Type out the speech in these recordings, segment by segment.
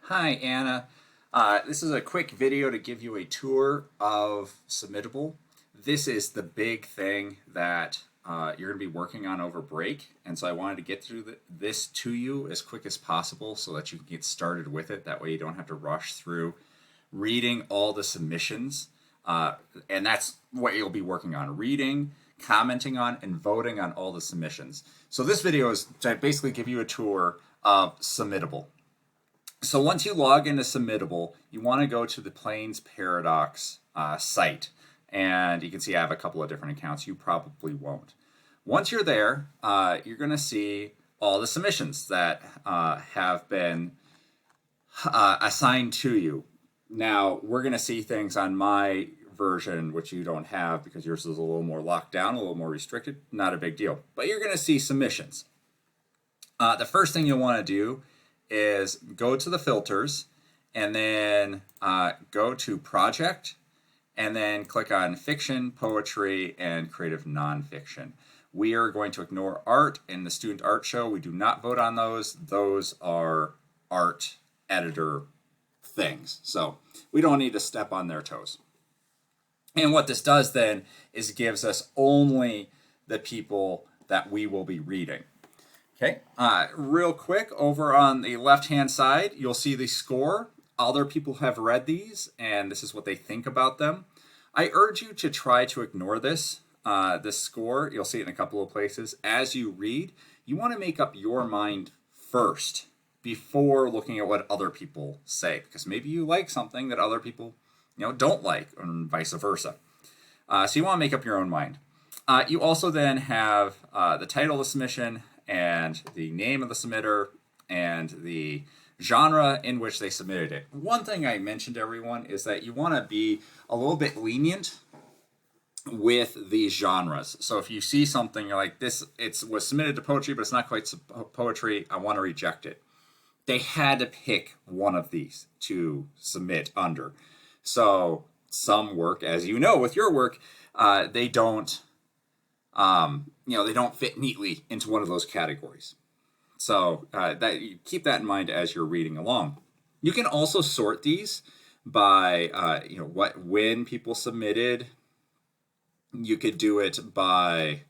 Hi, Anna. This is a quick video to give you a tour of Submittable. This is the big thing that you're going to be working on over break, and so I wanted to get through this to you as quick as possible so that you can get started with it. That way you don't have to rush through reading all the submissions, and that's what you'll be working on, reading, commenting on, and voting on all the submissions. So this video is to basically give you a tour of Submittable. So once you log into Submittable, you want to go to the Plains Paradox site. And you can see I have a couple of different accounts. You probably won't. Once you're there, you're going to see all the submissions that have been assigned to you. Now, we're going to see things on my version, which you don't have because yours is a little more locked down, a little more restricted. Not a big deal. But you're going to see submissions. The first thing you'll want to do is go to the filters and then go to project and then click on fiction, poetry, and creative nonfiction. We are going to ignore art and the student art show. We do not vote on those. Those are art editor things. So we don't need to step on their toes. And what this does then is gives us only the people that we will be reading. Okay, real quick, over on the left-hand side, you'll see the score. Other people have read these, and this is what they think about them. I urge you to try to ignore this score. You'll see it in a couple of places. As you read, you want to make up your mind first before looking at what other people say, because maybe you like something that other people don't like, and vice versa. So you want to make up your own mind. You also then have the title of the submission, and the name of the submitter, and the genre in which they submitted it. One thing I mentioned to everyone is that you want to be a little bit lenient with these genres. So if you see something you're like, this was submitted to poetry, but it's not quite poetry, I want to reject it. They had to pick one of these to submit under. So some work, as you know, with your work, they don't they don't fit neatly into one of those categories. So that you keep that in mind as you're reading along. You can also sort these by when people submitted. You could do it by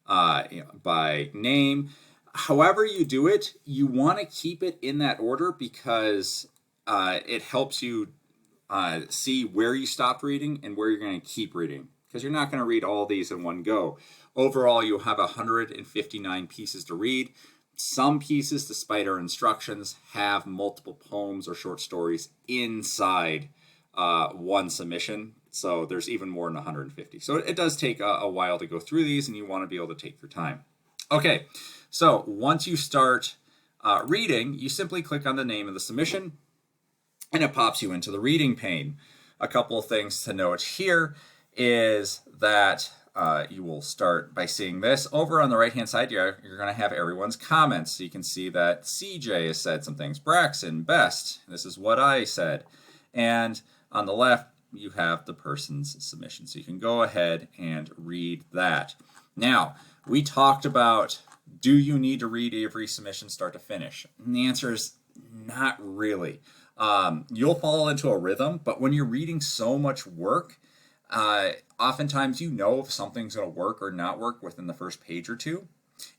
by name. However you do it, you want to keep it in that order because it helps you see where you stopped reading and where you're going to keep reading, because you're not going to read all these in one go. Overall, you'll have 159 pieces to read. Some pieces, despite our instructions, have multiple poems or short stories inside one submission. So there's even more than 150. So it does take a while to go through these, and you want to be able to take your time. Okay, so once you start reading, you simply click on the name of the submission, and it pops you into the reading pane. A couple of things to note here is that you will start by seeing this. Over on the right-hand side, you're going to have everyone's comments. So you can see that CJ has said some things. Braxton, best. This is what I said. And on the left, you have the person's submission. So you can go ahead and read that. Now, we talked about, do you need to read every submission start to finish? And the answer is not really. You'll fall into a rhythm, but when you're reading so much work, oftentimes if something's going to work or not work within the first page or two.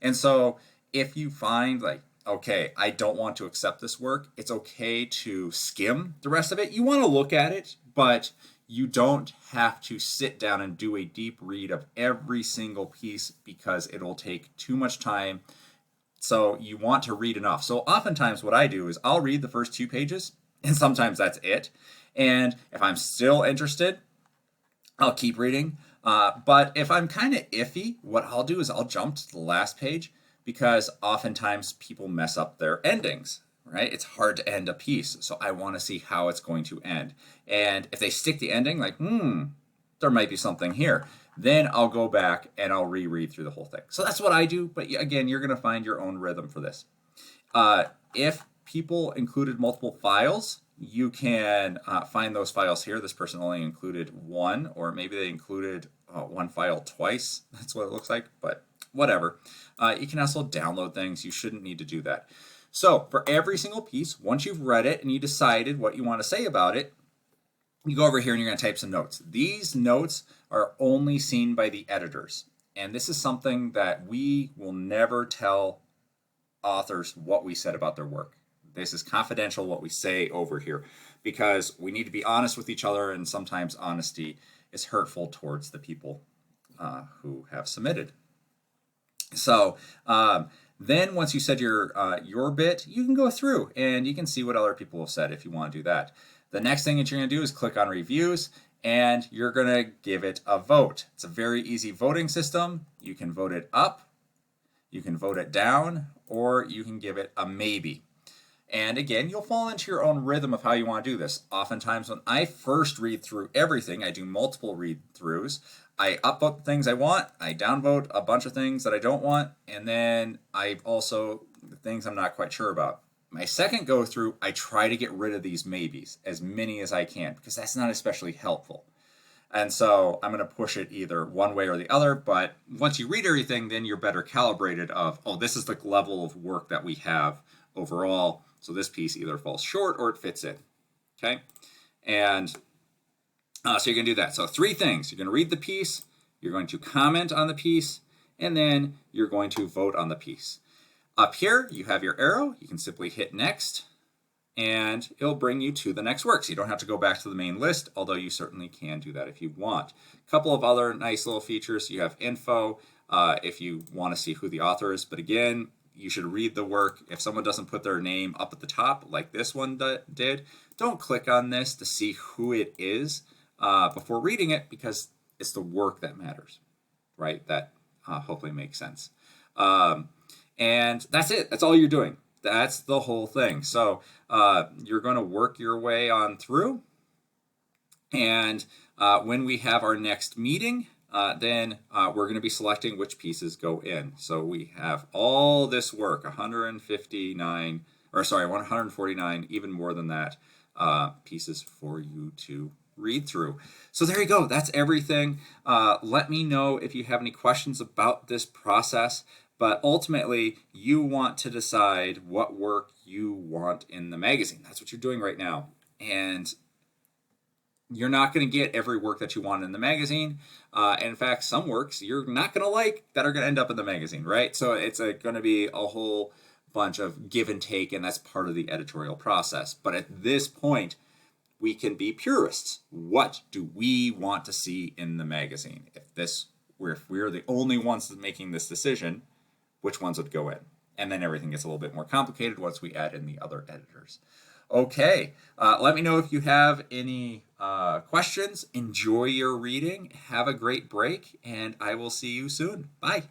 And so if you find okay, I don't want to accept this work, it's okay to skim the rest of it. You want to look at it, but you don't have to sit down and do a deep read of every single piece because it'll take too much time. So you want to read enough. So oftentimes what I do is I'll read the first 2 pages, and sometimes that's it. And if I'm still interested, I'll keep reading. But if I'm kind of iffy, what I'll do is I'll jump to the last page, because oftentimes people mess up their endings, right? It's hard to end a piece, so I want to see how it's going to end. And if they stick the ending, there might be something here, then I'll go back and I'll reread through the whole thing. So that's what I do, but again, you're going to find your own rhythm for this. If people included multiple files, you can find those files here. This person only included one, or maybe they included one file twice. That's what it looks like, but whatever. You can also download things. You shouldn't need to do that. So for every single piece, once you've read it and you decided what you want to say about it, you go over here and you're going to type some notes. These notes are only seen by the editors. And this is something that we will never tell authors what we said about their work. This is confidential, what we say over here, because we need to be honest with each other, and sometimes honesty is hurtful towards the people who have submitted. So then once you said your bit, you can go through and you can see what other people have said if you want to do that. The next thing that you're going to do is click on reviews, and you're going to give it a vote. It's a very easy voting system. You can vote it up, you can vote it down, or you can give it a maybe. And again, you'll fall into your own rhythm of how you want to do this. Oftentimes when I first read through everything, I do multiple read-throughs. I upvote the things I want, I downvote a bunch of things that I don't want, and then I also, the things I'm not quite sure about. My second go through, I try to get rid of these maybes, as many as I can, because that's not especially helpful. And so I'm going to push it either one way or the other, but once you read everything, then you're better calibrated of, oh, this is the level of work that we have overall. So this piece either falls short or it fits in, okay? And so you're going to do that. So 3 things. You're going to read the piece, you're going to comment on the piece, and then you're going to vote on the piece. Up here, you have your arrow. You can simply hit next, and it'll bring you to the next work. So you don't have to go back to the main list, although you certainly can do that if you want. A couple of other nice little features. You have info if you want to see who the author is. But again, you should read the work. If someone doesn't put their name up at the top, like this one did, don't click on this to see who it is before reading it, because it's the work that matters, right? That hopefully makes sense. And that's it. That's all you're doing. That's the whole thing. So you're going to work your way on through. And when we have our next meeting, then we're going to be selecting which pieces go in. So we have all this work, 149, even more than that, pieces for you to read through. So there you go. That's everything. Let me know if you have any questions about this process. But ultimately, you want to decide what work you want in the magazine. That's what you're doing right now. And you're not going to get every work that you want in the magazine. And in fact, some works you're not going to like that are going to end up in the magazine, right? So it's going to be a whole bunch of give and take, and that's part of the editorial process. But at this point, we can be purists. What do we want to see in the magazine? If we're the only ones making this decision, which ones would go in? And then everything gets a little bit more complicated once we add in the other editors. Okay, let me know if you have any questions. Enjoy your reading. Have a great break, and I will see you soon. Bye.